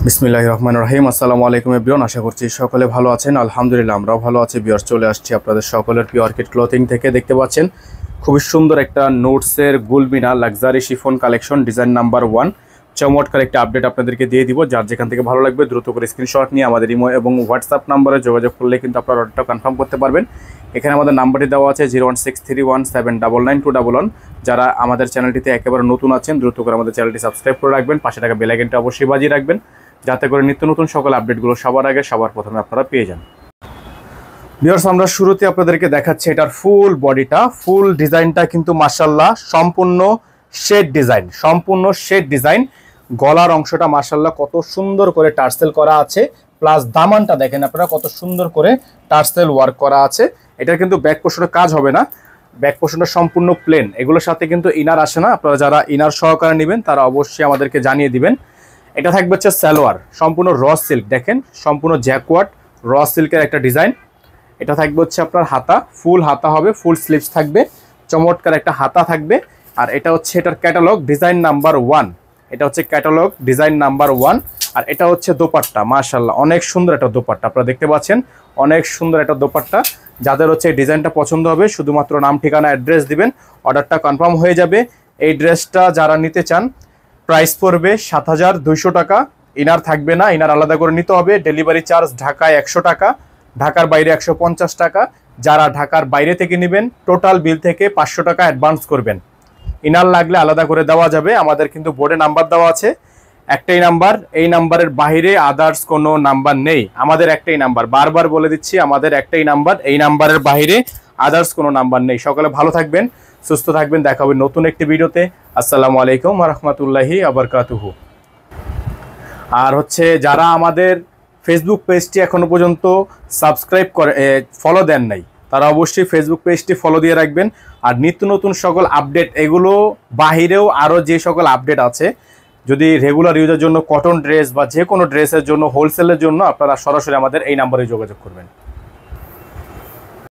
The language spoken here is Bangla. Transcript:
বিসমিল্লাহির রহমানির রহিম। আসসালামু আলাইকুম এভরিওয়ান, আশা করছি সকলে ভালো আছেন। আলহামদুলিল্লাহ আমরাও ভালো আছি। ভিউয়ার্স, চলে আসছি আপনাদের সকলের প্রিয় অর্কিড ক্লথিং থেকে। দেখতে পাচ্ছেন খুবই সুন্দর একটা নোটসের Gulbina luxury chiffon collection, design number 1। চমৎকার একটা আপডেট আপনাদেরকে দিয়ে দিব। যার যেখান থেকে ভালো লাগবে দ্রুত করে স্ক্রিনশট নিয়ে আমাদের ইমো এবং হোয়াটসঅ্যাপ নাম্বারে যোগাযোগ করলে কিন্তু আপনারা অর্ডারটা কনফার্ম করতে পারবেন। এখানে আমাদের নাম্বারটি দেওয়া আছে 01631799911। যারা আমাদের চ্যানেলটিতে একেবারে নতুন আছেন দ্রুত করে আমাদের চ্যানেলটি সাবস্ক্রাইব করে রাখবেন, পাশে থাকা বেল আইকনটা অবশ্যই বাজিয়ে রাখবেন, যাতে করে নিত্য নতুন সকল আপডেটগুলো সবার আগে সবার প্রথমে আপনারা পেয়ে যান। ভিউয়ার্স, আমরা শুরুতে আপনাদেরকে দেখাচ্ছি এটার ফুল বডিটা। ফুল ডিজাইনটা কিন্তু মাশাআল্লাহ সম্পূর্ণ শেড ডিজাইন। গলার অংশটা মাশাআল্লাহ কত সুন্দর করে টার্সেল করা আছে, প্লাস দামানটা দেখেন আপনারা কত সুন্দর করে টার্সেল ওয়ার্ক করা আছে। এটা কিন্তু ব্যাক পোর্শনে কাজ হবে না, ব্যাক পোর্শনটা সম্পূর্ণ প্লেন। এগুলোর সাথে কিন্তু ইনার আসে না। আপনারা যারা ইনার সহকারে নেবেন তারা অবশ্যই আমাদেরকে জানিয়ে দিবেন। এটা থাকবে হচ্ছে সালোয়ার, সম্পূর্ণ র সিল্ক, দেখেন সম্পূর্ণ জ্যাকওয়ার্ড র সিল্কের একটা ডিজাইন। এটা থাকবে হচ্ছে আপনার হাতা, ফুল হাতা হবে, ফুল স্লিভস থাকবে, চমৎকার একটা হাতা থাকবে। আর এটা হচ্ছে এটার ক্যাটালগ ডিজাইন নাম্বার 1। এটা হচ্ছে ক্যাটালগ ডিজাইন নাম্বার 1। আর এটা হচ্ছে দোপাট্টা। মাশাআল্লাহ অনেক সুন্দর একটা দোপাট্টা, আপনারা দেখতে পাচ্ছেন অনেক সুন্দর একটা দোপাট্টা। যাদের হচ্ছে এই ডিজাইনটা পছন্দ হবে শুধুমাত্র নাম ঠিকানা অ্যাড্রেস দিবেন, অর্ডারটা কনফার্ম হয়ে যাবে। এই ড্রেসটা যারা নিতে চান প্রাইস পড়বে 7200 টাকা। ইনার থাকবে না, ইনার আলাদা করে নিতে হবে। ডেলিভারি চার্জ ঢাকায় 100 টাকা, ঢাকার বাইরে 150 টাকা। যারা ঢাকার বাইরে থেকে নেবেন টোটাল বিল থেকে 500 টাকা অ্যাডভান্স করবেন। ইনার লাগলে আলাদা করে দেওয়া যাবে। আমাদের কিন্তু বোর্ডে নাম্বার দেওয়া আছে, একটাই নাম্বার, এই নাম্বারের বাইরে আদার্স কোনো নাম্বার নেই। আমাদের একটাই নাম্বার, বারবার বলে দিচ্ছি, আমাদের একটাই নাম্বার, এই নাম্বারের বাইরে আদার্স কোনো নাম্বার নেই। সকলে ভালো থাকবেন, সুস্থ থাকবেন, দেখা হবে নতুন একটি ভিডিওতে। আসসালামু আলাইকুম ওয়া রাহমাতুল্লাহি ওয়া বারাকাতুহু। আর হচ্ছে যারা আমাদের ফেসবুক পেজটি এখনো পর্যন্ত সাবস্ক্রাইব করে ফলো দেন নাই, তারা অবশ্যই ফেসবুক পেজটি ফলো দিয়ে রাখবেন। আর নিত্য নতুন সকল আপডেট, এগুলো বাহিরেও আরও যে সকল আপডেট আছে, যদি রেগুলার ইউজের জন্য কটন ড্রেস বা যে কোনো ড্রেসের জন্য হোলসেলের জন্য আপনারা সরাসরি আমাদের এই নাম্বারে যোগাযোগ করবেন।